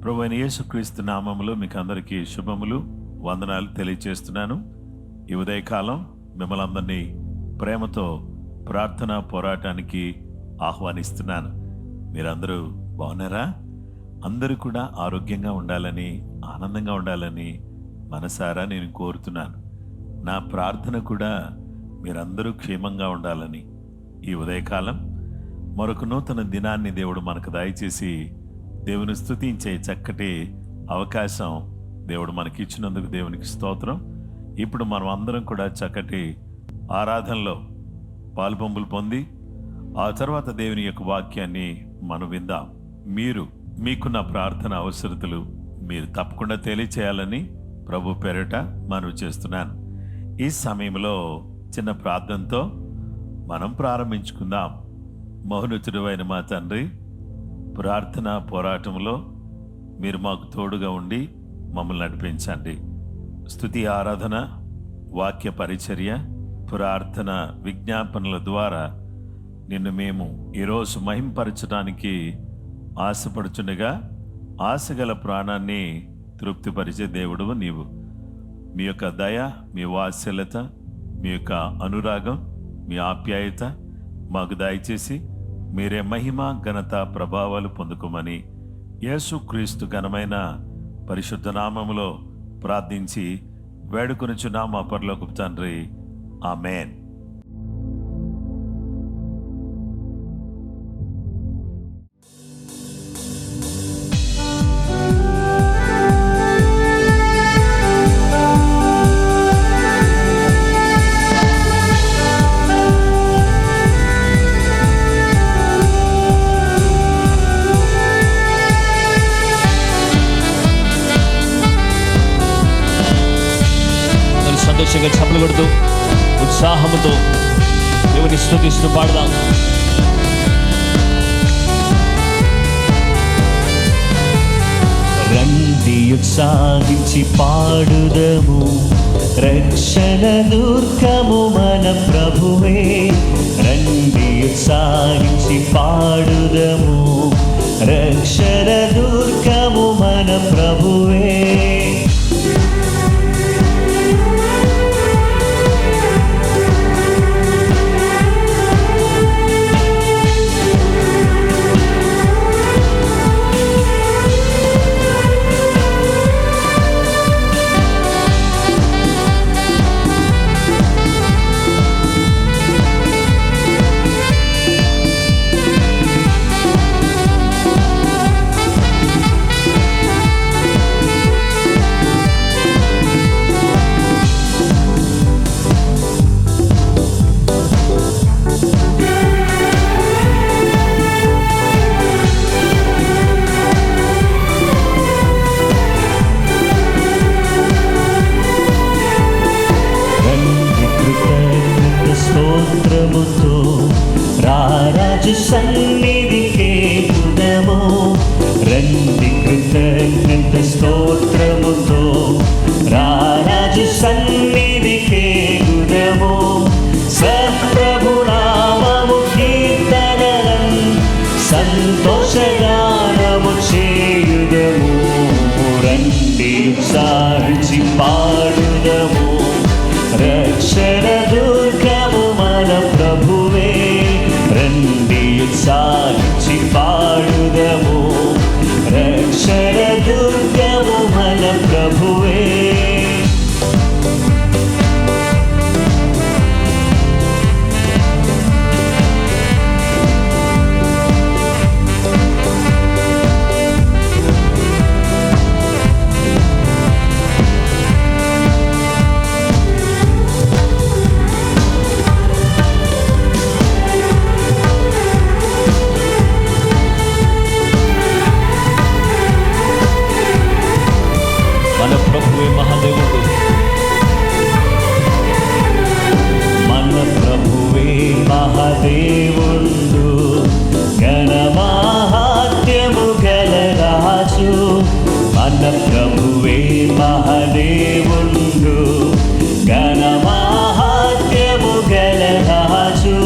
ప్రభువైన యేసుక్రీస్తు నామములో మీకు అందరికీ శుభములు, వందనాలు తెలియజేస్తున్నాను. ఈ ఉదయకాలం మిమ్మల్ని అందరినీ ప్రేమతో ప్రార్థన పోరాటానికి ఆహ్వానిస్తున్నాను. మీరందరూ బాగున్నారా? అందరూ కూడా ఆరోగ్యంగా ఉండాలని, ఆనందంగా ఉండాలని మనసారా నేను కోరుతున్నాను. నా ప్రార్థన కూడా మీరందరూ క్షేమంగా ఉండాలని. ఈ ఉదయకాలం మరొక నూతన దినాన్ని దేవుడు మనకు దయచేసి దేవుని స్తుతించే చక్కటి అవకాశం దేవుడు మనకి ఇచ్చినందుకు దేవునికి స్తోత్రం. ఇప్పుడు మనం అందరం కూడా చక్కటి ఆరాధనలో పాలుపంపులు పొంది ఆ తర్వాత దేవుని యొక్క వాక్యాన్ని మనం విందాం. మీకున్న ప్రార్థన అవసరతలు మీరు తప్పకుండా తెలియచేయాలని ప్రభు పేరిట మనవి చేస్తున్నాను. ఈ సమయంలో చిన్న ప్రార్థనతో మనం ప్రారంభించుకుందాం. మహోన్నతుడు అయిన మా తండ్రి, ప్రార్థన పోరాటంలో మీరు మాకు తోడుగా ఉండి మమ్మల్ని నడిపించండి. స్తుతి, ఆరాధన, వాక్య పరిచర్య, ప్రార్థన, విజ్ఞాపనల ద్వారా నిన్ను మేము ఈరోజు మహింపరచడానికి ఆశపడుచుండగా ఆశగల ప్రాణాన్ని తృప్తిపరిచే దేవుడు నీవు. మీ యొక్క దయ, మీ వాత్సల్యత, మీ యొక్క అనురాగం, మీ ఆప్యాయత మాకు దయచేసి మీరే మహిమ, ఘనత, ప్రభావాలు పొందుకోమని యేసుక్రీస్తు ఘనమైన పరిశుద్ధ నామములో ప్రార్థించి వేడుకొనుచున్నాం మా పరలోకపు తండ్రి. ఆమేన్. సంతోషంగా చప్పలు కొడుతూ ఉత్సాహముతో దేవుని స్తుతిస్తూ పాడదాం. రండి ఉత్సాహించి పాడుదము, రక్షణ దుర్గము మన ప్రభువే. రండి ఉత్సాహించి పాడుదము, రక్షణ దుర్గము మన ప్రభువే. స్తోత్రముతో రారాజు సన్నిధికే గుణము, రండి కృతజ్ఞత స్తోత్రముతో రారాజు సన్నిధికే గుణము. సత్ప్రభు నామము కీర్తనలం సంతోషగానము చేయుదము. రండి ఉత్సాహించి పాడుదము, రక్షణ దుర్గము మన ప్రభువే. రండి ఉత్సాహించి పాడుదము, రక్షణ దుర్గము మన ప్రభువే. మన ప్రభువే మహాదేవుడు, మన ప్రభువే మహాదేవుడు, ఘనమాహాత్మ్యము గల రాజు. మన ప్రభువే మహాదేవుడు, ఘనమాహాత్మ్యము గల రాజు.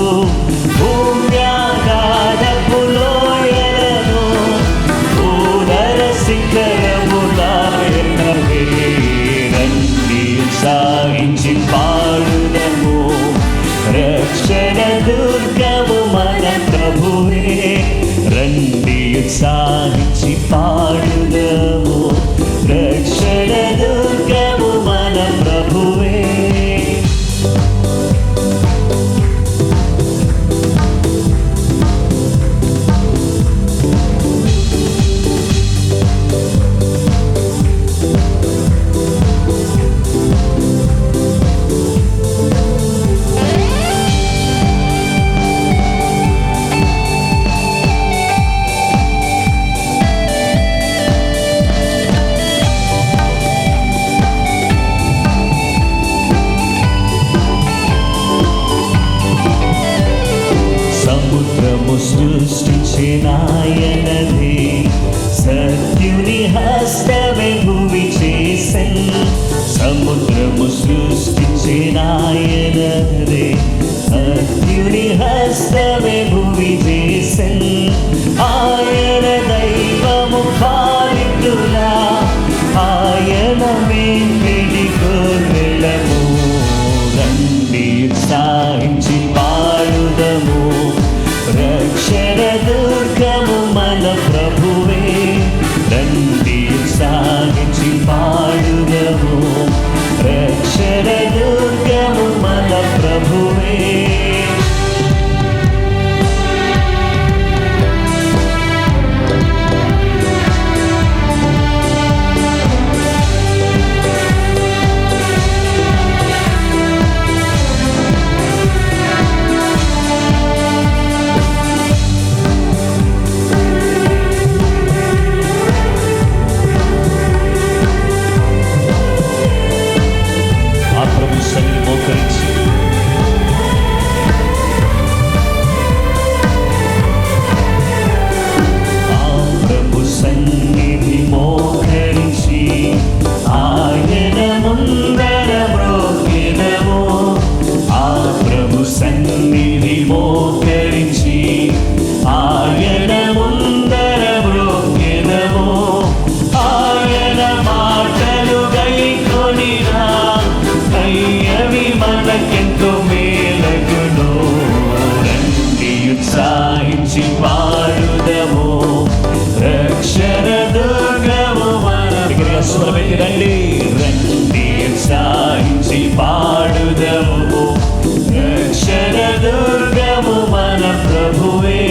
భూమ్యాగాధపు లోయలను భూధర శిఖరములాయనవే. రండి సాగించి పాడుదము, రక్షణ దుర్గము మన ప్రభువే. రండి సాగించి పాడుదము, రక్షణ దుర్గము మన ప్రభువే. సముద్రము సృష్టించినాయనదే, సత్యుని హస్తమే భూమి చేసెన్. సముద్రము సృష్టించినాయనదే, సత్యుని హస్తమే భూమి చేసెన్. ఆయన దైవము పాలితులా, ఆయన మేడి గొర్రెలము. రండి సాయించి పాడుదము, రక్షణ దుర్గము మన ప్రభువే. రండి సాగించి పాడుదము, రక్షణ దుర్గము మన ప్రభువే. ఆ ప్రభు సన్నిధిని మోకరించి ఆ ప్రభు సన్నిధి మోకరించి ఆయన ముందర మ్రోకెదము. ఆ ప్రభు సన్నిధి మోకరించి ఆయన ముందర మ్రోకెదము. ఆయన మాటలు గైకొనినా అవి మనకెంతో మేలగును. రండి ఉత్సాహించి పాడుదము, రక్షణ దుర్గము మన ప్రభువే. రండి రండి ఉత్సాహించి పాడుదము, రక్షణ దుర్గము మన ప్రభువే.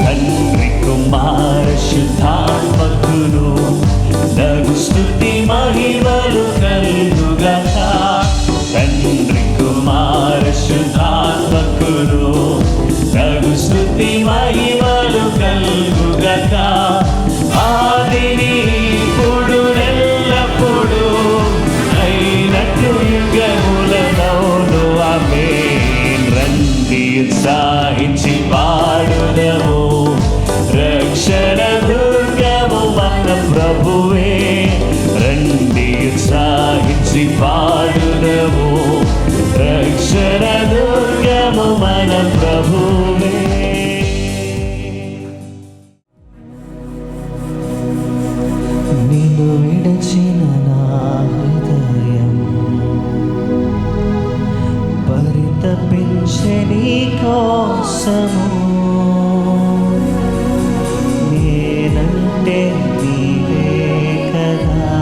తండ్రి కుమార శుద్ధాత్మకును నగు స్తుతి మహిమలు కలుగుగాక. తండ్రి కుమార శుద్ధాత్మకును నగు స్తుతి మహిమలు కలుగుగాక. ఆదిని ఇప్పుడు ఎల్లప్పుడు అయినట్టు యుగములనౌను ఆమేన్. రండి ఉత్సాహించి పాడుదము, రక్షణ దుర్గము మన ప్రభువే. రండి ఉత్సాహించి పాడుదము, రక్షణ దుర్గము మన ప్రభువే. నిన్ను విడచిన నా హృదయం పరితపించే నీ కోసము. నేనంటే నీవే కదా,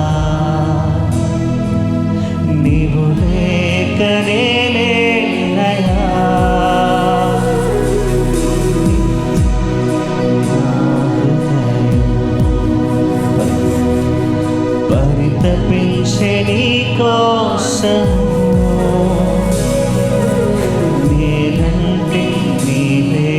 నీవు లేకనే లేనయా. పరితపించే నీ కోసము, నేనంటే నీవే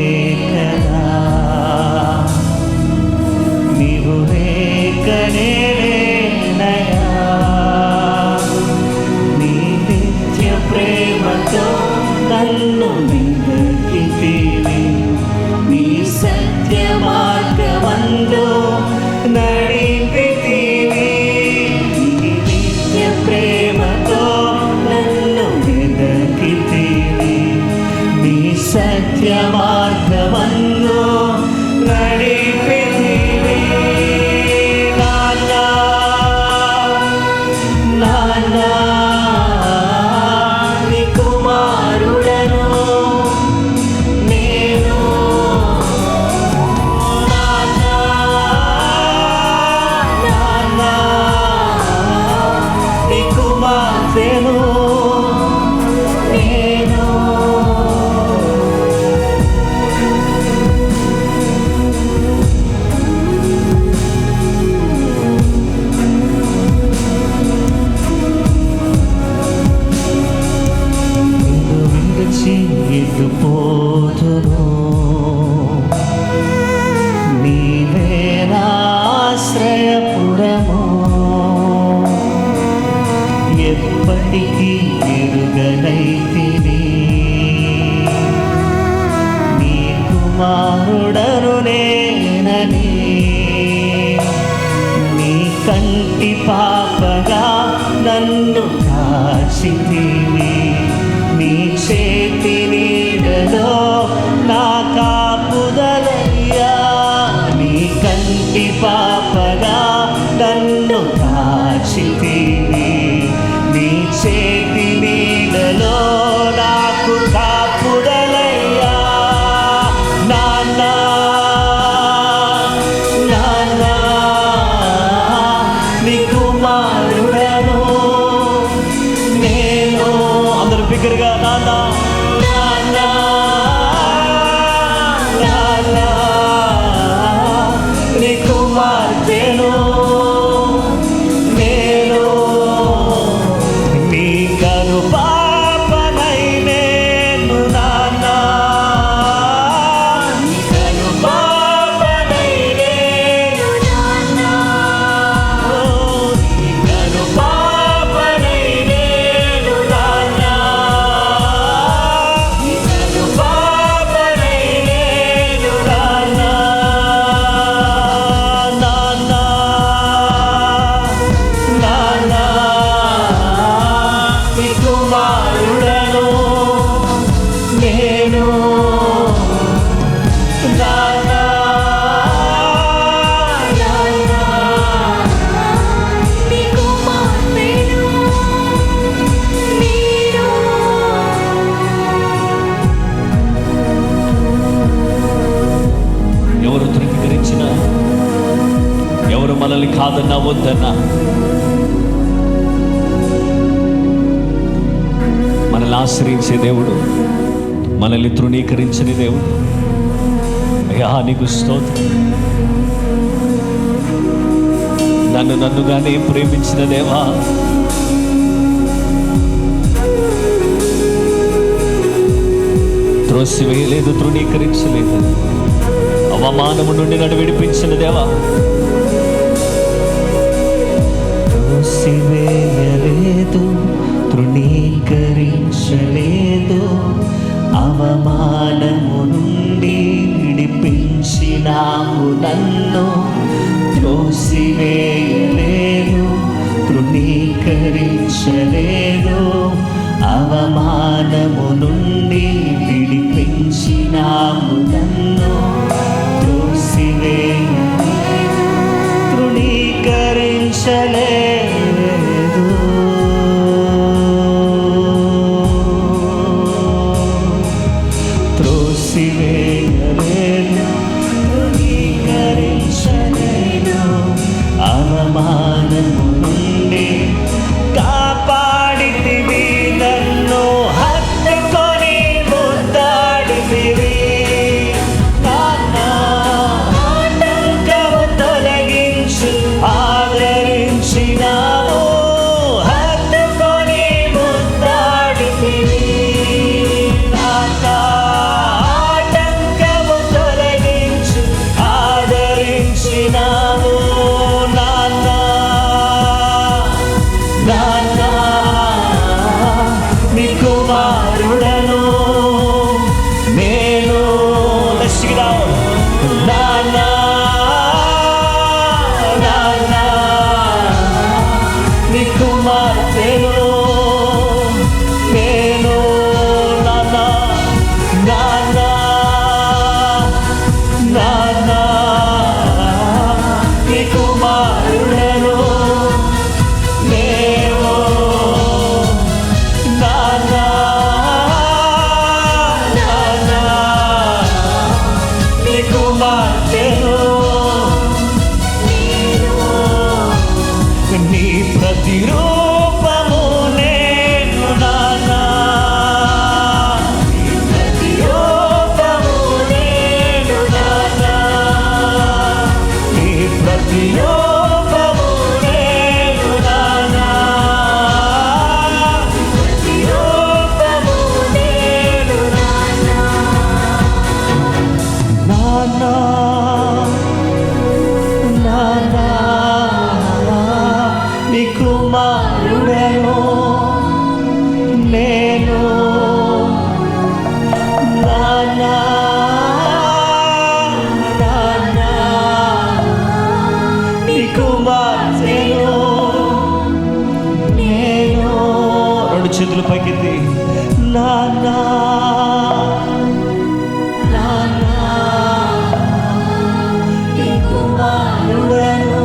మనల్ని కాదన్నా వద్దన్నా, మనల్ని ఆశ్రయించే దేవుడు, మనల్ని తృణీకరించని దేవుడు. అయ్యా నీకు స్తోత్రం. నన్నుగానే ప్రేమించిన దేవా, త్రోసివేయలేదు, తృణీకరించలేదు, అవమానము నుండి నన్ను విడిపించిన దేవా. త్రోసివేయలేదు, తృణీకరించలేదు, అవమానము నుండి విడిపించినావు నన్ను. త్రోసివేయలేదు, తృణీకరించలేదు, అవమానము నుండి విడిపించినావు నన్ను. త్రోసివేయలేదు, తృణీకరించలేదు, త్రోసివేయలేదు, తృణీకరించలేదు, అవమానము నుండి కాపాడితివి నన్ను. హత్తుకొని ముద్దాడితివి, ఆటంకము తొలగించి ఆదరించినావు. హత్తుకొని ముద్దాడితివి, ఆటంకము తొలగించి ఆదరించినావు. నీ కుమారుడను నేను. నాన్నా నీ కుమార్తెను నేను. నాన్నా నీ కుమారుడను నేను. నీ కుమార్తెను నీ ప్రతిరూపము నేను. నాన్నా నీ ప్రతిరూపము నేను. నాన్నా నీ ప్రతిరూపము నేను. నాన్నా ప్రతిరూపము నేను. నాన్నా నీ కుమారుడను నేను. నాన్నా నీ కుమార్తెను నేను. రెండు చేతులు పైకెత్తి నాన్నా నీ కుమారుడను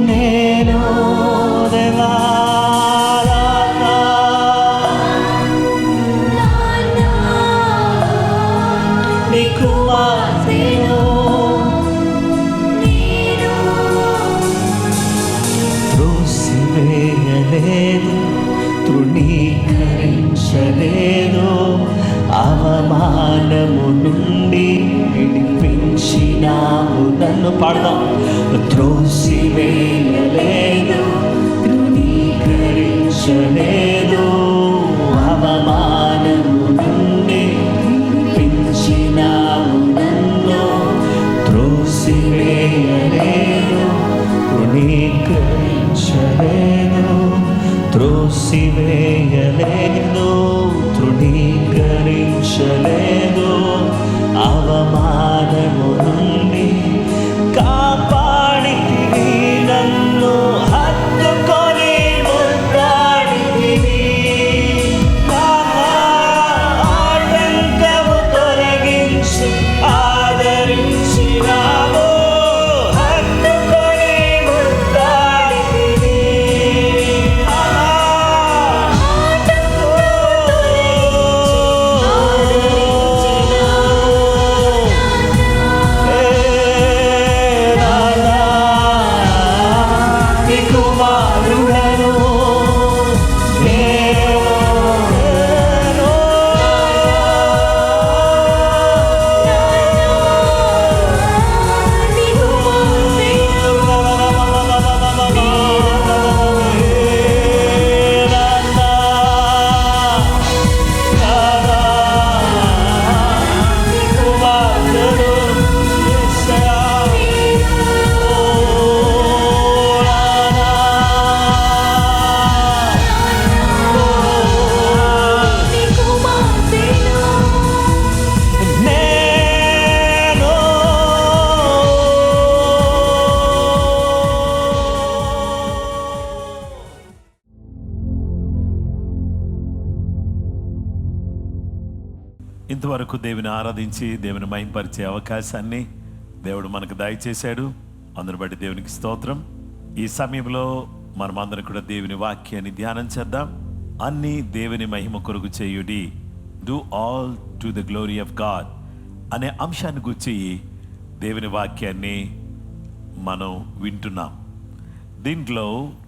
నేను. దేవా నీ కుమార్తెను త్రోసివేయలేదు, తృణీకరించలేదు, అవమానము నుండి విడిపించినావు నన్ను. పాడదాం. త్రోసివేయలేదు, తృణీకరించలేదు, అవమానము నుండి విడిపించినావు నన్ను. త్రోసివేయలేదు, తృణీకరించలేదు, త్రోసివేయలేదు, తృణీకరించలేదు, అవమానము నుండి కాపాడితివి నన్ను. హత్తుకొని ముద్దాడితివి, ఆటంకము తొలగించి ఆదరించినావు. హత్తుకొని ముద్దాడితివి, వరకు దేవుని ఆరాధించి దేవుని మహింపరిచే అవకాశాన్ని దేవుడు మనకు దయచేశాడు. అందుని బట్టి దేవునికి స్తోత్రం. ఈ సమయంలో మనమందరం కూడా దేవుని వాక్యాన్ని ధ్యానం చేద్దాం. అన్ని దేవుని మహిమ కొరకు చేయుడి, do all to the glory of God అనే అంశాన్ని గురించి దేవుని వాక్యాన్ని మనం వింటున్నాం. దీంట్లో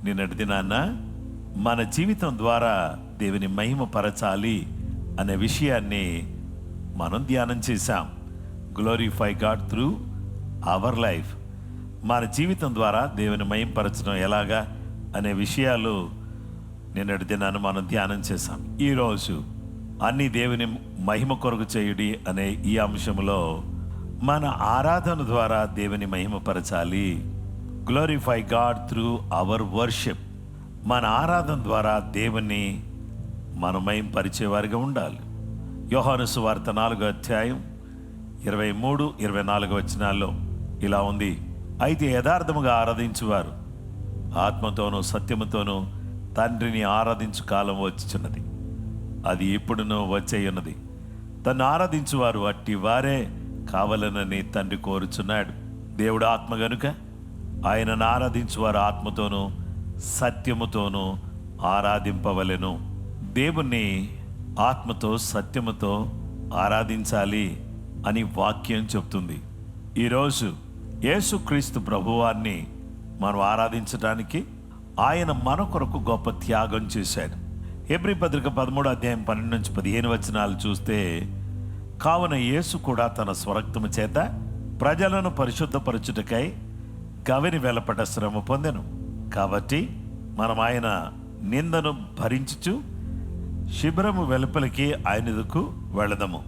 నిన్నటి దినాన్న మన జీవితం ద్వారా దేవుని మహిమ పరచాలి అనే విషయాన్ని మనం ధ్యానం చేశాం. Glorify God through our life. మన జీవితం ద్వారా దేవుని మహిమపరచడం ఎలాగా అనే విషయాలు నిన్నటి దినాన్ని మనం ధ్యానం చేశాం. ఈరోజు అన్ని దేవుని మహిమ కొరకు చేయుడి అనే ఈ అంశంలో మన ఆరాధన ద్వారా దేవుని మహిమపరచాలి. Glorify God through our worship. మన ఆరాధన ద్వారా దేవుని మనం మహిమపరిచేవారిగా ఉండాలి. యోహాను సువార్త 4వ అధ్యాయం 23-24 వచనాల్లో ఇలా ఉంది: అయితే యథార్థముగా ఆరాధించువారు ఆత్మతోనూ సత్యముతోనూ తండ్రిని ఆరాధించు కాలం వచ్చుచున్నది, అది ఇప్పుడునూ వచ్చేయున్నది. తను ఆరాధించువారు అట్టి వారే కావాలనని తండ్రి కోరుచున్నాడు. దేవుడు ఆత్మ గనుక ఆయనను ఆరాధించువారు ఆత్మతోనూ సత్యముతోనూ ఆరాధింపవలెను. దేవుణ్ణి ఆత్మతో సత్యముతో ఆరాధించాలి అని వాక్యం చెప్తుంది. ఈరోజు యేసుక్రీస్తు ప్రభువాన్ని మనం ఆరాధించడానికి ఆయన మన కొరకు గొప్ప త్యాగం చేశాడు. హెబ్రీ పత్రిక 13వ అధ్యాయం 12-15 వచనాలు చూస్తే, కావున యేసు కూడా తన స్వరక్తము చేత ప్రజలను పరిశుద్ధపరచుటకై గవిని వెలపట శ్రమ పొందెను. కాబట్టి మనం ఆయన నిందను భరించుచు శిబిరము వెలుపలికి ఆయనకు వెళదము.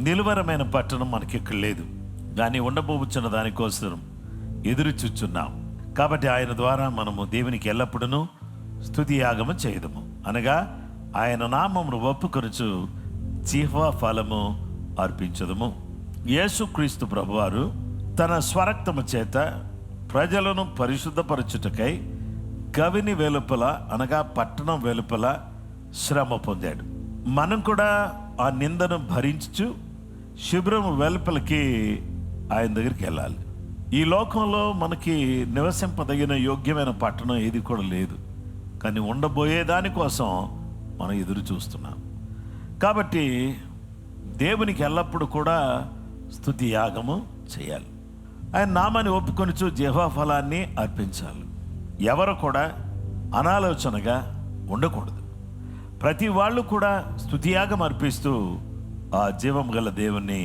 నిలువరమైన పట్టణం మనకి ఇక్కడ లేదు, కానీ ఉండబోచున్న దానికోసం ఎదురు చూచున్నాం. కాబట్టి ఆయన ద్వారా మనము దేవునికి ఎల్లప్పుడూ స్తుతి యాగము చేయదము, అనగా ఆయన నామమును ఒప్పుకొనుచు జీవ ఫలము అర్పించదము. యేసుక్రీస్తు ప్రభువారు తన స్వరక్తము చేత ప్రజలను పరిశుద్ధపరచుటకై గవిని వెలుపల, అనగా పట్టణం వెలుపల శ్రమ పొందాడు. మనం కూడా ఆ నిందను భరించు శిబిరం వెలుపలికి ఆయన దగ్గరికి వెళ్ళాలి. ఈ లోకంలో మనకి నివసింపదగిన యోగ్యమైన పట్టణం ఏది కూడా లేదు, కానీ ఉండబోయే దానికోసం మనం ఎదురు చూస్తున్నాం. కాబట్టి దేవునికి ఎల్లప్పుడూ కూడా స్తుతి యాగము చేయాలి. ఆయన నామాన్ని ఒప్పుకొనుచు జీవా ఫలాన్ని అర్పించాలి. ఎవరు కూడా అనాలోచనగా ఉండకూడదు. ప్రతి వాళ్ళు కూడా స్తుతియాగం అర్పిస్తూ ఆ జీవం గల దేవుణ్ణి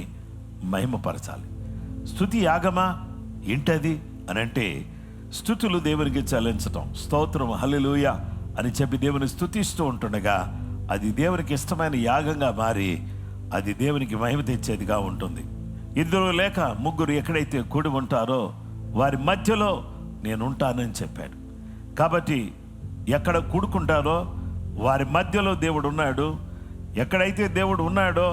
మహిమపరచాలి. స్తుతి యాగమా ఏంటది అని అంటే, స్తుతులు దేవునికి చెల్లించటం, స్తోత్రం హల్లెలూయా అని చెప్పి దేవుని స్తుతిస్తూ ఉంటుండగా అది దేవునికి ఇష్టమైన యాగంగా మారి అది దేవునికి మహిమ తెచ్చేదిగా ఉంటుంది. 2 లేక 3 ఎక్కడైతే కూడి ఉంటారో వారి మధ్యలో నేను ఉంటానని చెప్పాడు. కాబట్టి ఎక్కడ కూడుకుంటారో వారి మధ్యలో దేవుడు ఉన్నాడు. ఎక్కడైతే దేవుడు ఉన్నాడో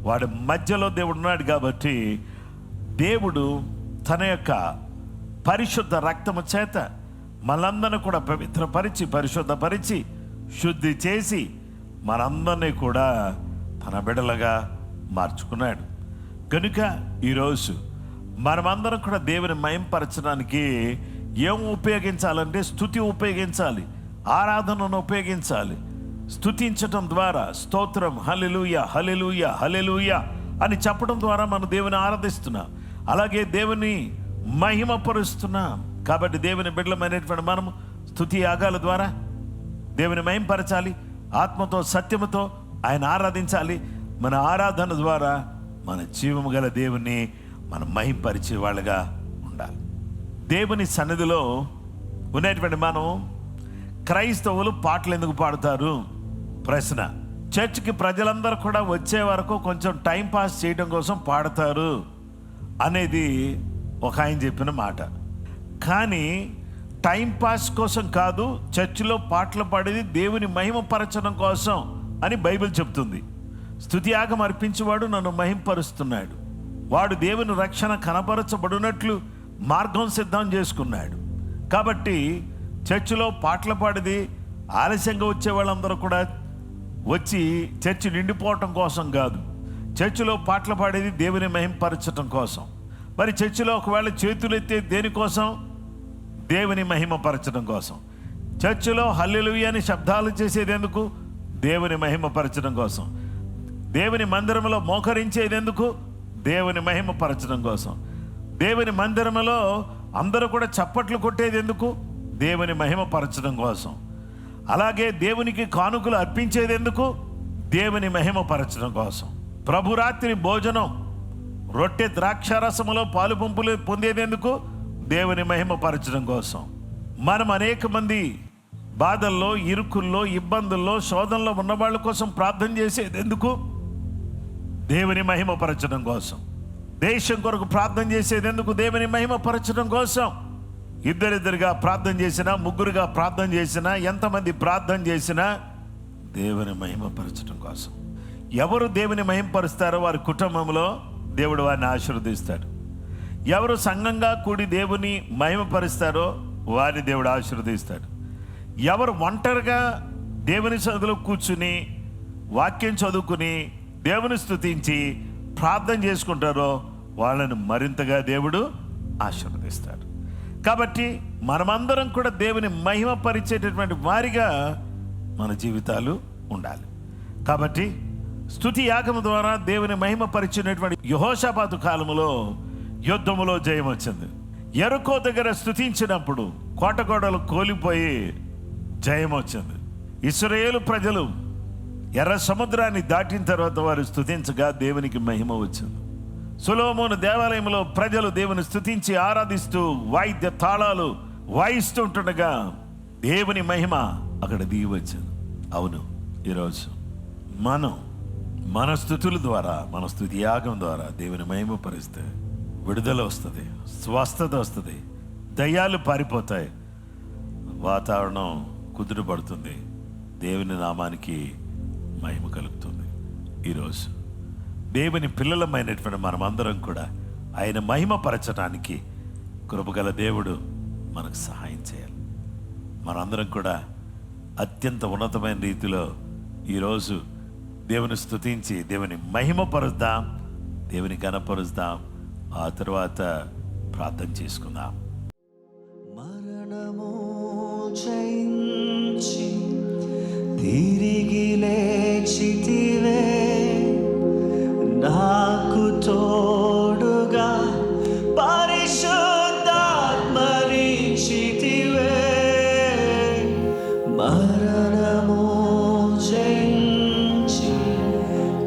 వాడి మధ్యలో దేవుడు ఉన్నాడు. కాబట్టి దేవుడు తన యొక్క పరిశుద్ధ రక్తము చేత మనందరినీ కూడా పవిత్రపరిచి పరిశుద్ధపరిచి శుద్ధి చేసి మనందరినీ కూడా తన బిడ్డలుగా మార్చుకున్నాడు. కనుక ఈరోజు మనమందరం కూడా దేవుని మహిమపరచడానికి ఏం ఉపయోగించాలంటే స్తుతి ఉపయోగించాలి, ఆరాధనను ఉపయోగించాలి. స్తుతించటం ద్వారా స్తోత్రం హల్లెలూయా హల్లెలూయా హల్లెలూయా అని చెప్పడం ద్వారా మనం దేవుని ఆరాధిస్తున్నాం, అలాగే దేవుని మహిమపరుస్తున్నాం. కాబట్టి దేవుని బిడ్డలమైనటువంటి మనము స్తుతి యాగాల ద్వారా దేవుని మహిమపరచాలి, ఆత్మతో సత్యముతో ఆయన ఆరాధించాలి. మన ఆరాధన ద్వారా మన జీవము గల దేవుణ్ణి మనం మహిమపరిచే వాళ్ళగా ఉండాలి. దేవుని సన్నిధిలో ఉన్నటువంటి మనం క్రైస్తవులు పాటలు ఎందుకు పాడతారు? ప్రశ్న. చర్చికి ప్రజలందరూ కూడా వచ్చే వరకు కొంచెం టైం పాస్ చేయడం కోసం పాడతారు అనేది ఒక ఆయన చెప్పిన మాట. కానీ టైం పాస్ కోసం కాదు, చర్చిలో పాటలు పాడేది దేవుని మహిమపరచడం కోసం అని బైబిల్ చెప్తుంది. స్తుతియాగం అర్పించేవాడు నన్ను మహిమపరుస్తున్నాడు, వాడు దేవుని రక్షణ కనపరచబడినట్లు మార్గం సిద్ధం చేసుకున్నాడు. కాబట్టి చర్చిలో పాటలు పాడేది ఆలస్యంగా వచ్చే వాళ్ళందరూ కూడా వచ్చి చర్చి నిండిపోవటం కోసం కాదు, చర్చిలో పాటలు పాడేది దేవుని మహిమపరచటం కోసం. మరి చర్చిలో ఒకవేళ చేతులు ఎత్తే దేనికోసం? దేవుని మహిమపరచడం కోసం. చర్చిలో హల్లెలూయా అని శబ్దాలు చేసేది ఎందుకు? దేవుని మహిమపరచడం కోసం. దేవుని మందిరంలో మోకరించేది ఎందుకు? దేవుని మహిమపరచడం కోసం. దేవుని మందిరంలో అందరూ కూడా చప్పట్లు కొట్టేది ఎందుకు? దేవుని మహిమపరచడం కోసం. అలాగే దేవునికి కానుకలు అర్పించేది ఎందుకు? దేవుని మహిమపరచడం కోసం. ప్రభురాత్రి భోజనం రొట్టె ద్రాక్షారసములో పాలు పంపులు పొందేది ఎందుకు? దేవుని మహిమపరచడం కోసం. మనం అనేక మంది బాధల్లో, ఇరుకుల్లో, ఇబ్బందుల్లో, శోధనలో ఉన్న వాళ్ళ కోసం ప్రార్థన చేసేది ఎందుకు? దేవుని మహిమపరచడం కోసం. దేశం కొరకు ప్రార్థన చేసేది ఎందుకు? దేవుని మహిమపరచడం కోసం. ఇద్దరిద్దరుగా ప్రార్థన చేసినా, ముగ్గురుగా ప్రార్థన చేసినా, ఎంతమంది ప్రార్థన చేసినా దేవుని మహిమపరచడం కోసం. ఎవరు దేవుని మహిమపరుస్తారో వారి కుటుంబంలో దేవుడు వారిని ఆశీర్వదిస్తాడు. ఎవరు సంఘంగా కూడి దేవుని మహిమపరుస్తారో వారిని దేవుడు ఆశీర్వదిస్తాడు. ఎవరు ఒంటరిగా దేవుని సన్నిధిలో కూర్చుని వాక్యం చదువుకుని దేవుని స్తుతించి ప్రార్థన చేసుకుంటారో వాళ్ళని మరింతగా దేవుడు ఆశీర్వదిస్తాడు. కాబట్టి మనమందరం కూడా దేవుని మహిమపరిచేటటువంటి వారిగా మన జీవితాలు ఉండాలి. కాబట్టి స్తుతి యాగము ద్వారా దేవుని మహిమపరిచినటువంటి యెహోషాపాతు కాలములో యుద్ధములో జయం వచ్చింది. యెరికో దగ్గర స్తుతించినప్పుడు కోటగోడలు కోలిపోయి జయం వచ్చింది. ఇశ్రాయేలు ప్రజలు ఎర్ర సముద్రాన్ని దాటిన తర్వాత వారు స్తుతించగా దేవునికి మహిమ వచ్చింది. సొలొమోను దేవాలయంలో ప్రజలు దేవుని స్తుతించి ఆరాధిస్తూ వాయిద్య తాళాలు వాయిస్తూ ఉంటుండగా దేవుని మహిమ అక్కడ దిగి వచ్చింది. అవును, ఈరోజు మన స్తుతుల ద్వారా, మన స్తుతి యాగం ద్వారా దేవుని మహిమపరిస్తే విడుదల వస్తుంది, స్వస్థత వస్తుంది, దయ్యాలు పారిపోతాయి, వాతావరణం కుదురుపడుతుంది, దేవుని నామానికి మహిమ కలుగుతుంది. ఈరోజు దేవుని పిల్లలమైనటువంటి మనమందరం కూడా ఆయన మహిమపరచడానికి కృపగల దేవుడు మనకు సహాయం చేయాలి. మనందరం కూడా అత్యంత ఉన్నతమైన రీతిలో ఈరోజు దేవుని స్తుతించి దేవుని మహిమపరుద్దాం, దేవుని ఘనపరుద్దాం. ఆ తర్వాత ప్రార్థన చేసుకుందాం. మరణము జయించి తిరిగి లేచితివే, నాకు తోడుగా పరిశుద్ధాత్మనిచ్చితివే. మరణము జయించి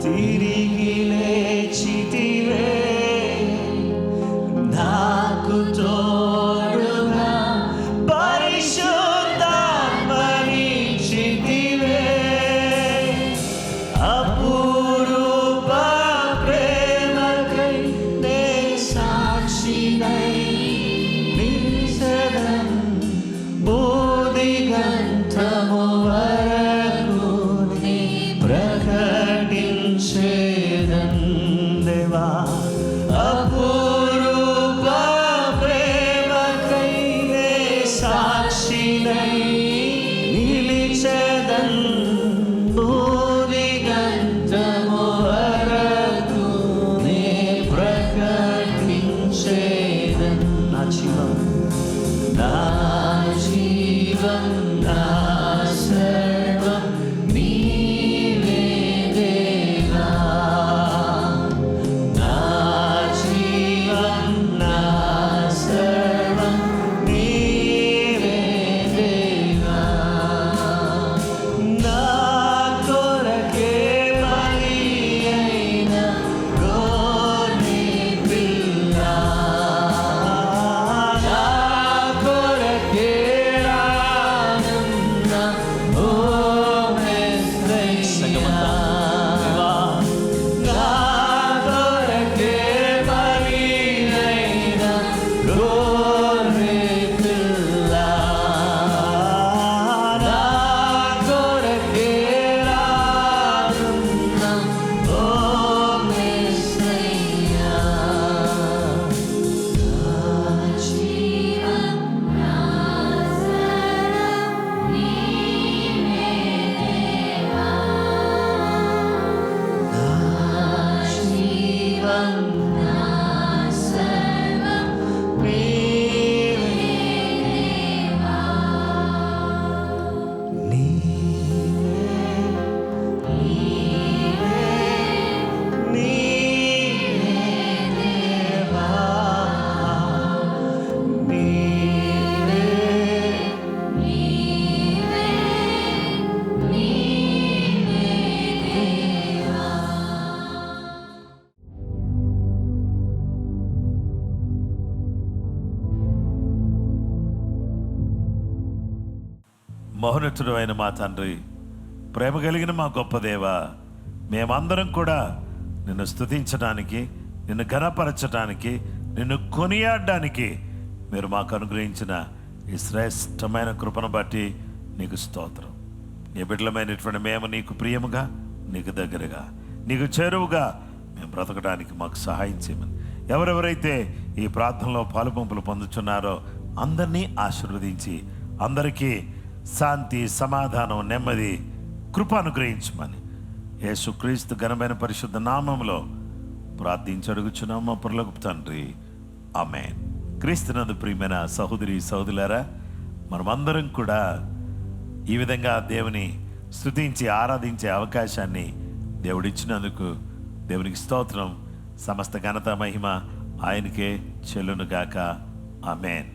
తిరిగి లేచితివే, నాకు తోడుగా పరిశుద్ధాత్మనిచ్చితివే. అపురూప ప్రేమకై నే సాక్షినై నిలిచెదన్, బోధిగంతము వరకు నీ ప్రకటించెదన్ దేవా. అపురూప ప్రేమకై నే సాక్షినై నిలిచెదన్, బోధిగంతము వరకు నే ప్రకటించెదన్. నా జీవం నా సర్వం నీవే దేవా. నా జీవం నా సర్వం నీవే దేవా. నా కొరకే బలి అయిన గొర్రె పిల్ల, నా కొరకే మహోన్నతుడు అయిన మా తండ్రి, ప్రేమ కలిగిన మా గొప్ప దేవ, మేమందరం కూడా నిన్ను స్తుతించడానికి, నిన్ను ఘనపరచడానికి, నిన్ను కొనియాడడానికి మీరు మాకు అనుగ్రహించిన ఈ శ్రేష్టమైన కృపను బట్టి నీకు స్తోత్రం. నీ బిడ్డలమైనటువంటి మేము నీకు ప్రియముగా, నీకు దగ్గరగా, నీకు చేరువుగా మేము బ్రతకడానికి మాకు సహాయం చేయమని, ఎవరెవరైతే ఈ ప్రార్థనలో పాలుపంపులు పొందుతున్నారో అందరినీ ఆశీర్వదించి అందరికీ శాంతి, సమాధానం, నెమ్మది, కృప అనుగ్రహించమని యేసుక్రీస్తు ఘనమైన పరిశుద్ధ నామములో ప్రార్థించి అడుగుచున్నాం మా పరలోకపు తండ్రి, ఆమేన్. క్రీస్తునందు ప్రియమైన సహోదరి సహోదరులారా, మనమందరం కూడా ఈ విధంగా దేవుని స్తుతించి ఆరాధించే అవకాశాన్ని దేవుడిచ్చినందుకు దేవునికి స్తోత్రం. సమస్త ఘనత మహిమ ఆయనకే చెల్లునుగాక. ఆమేన్.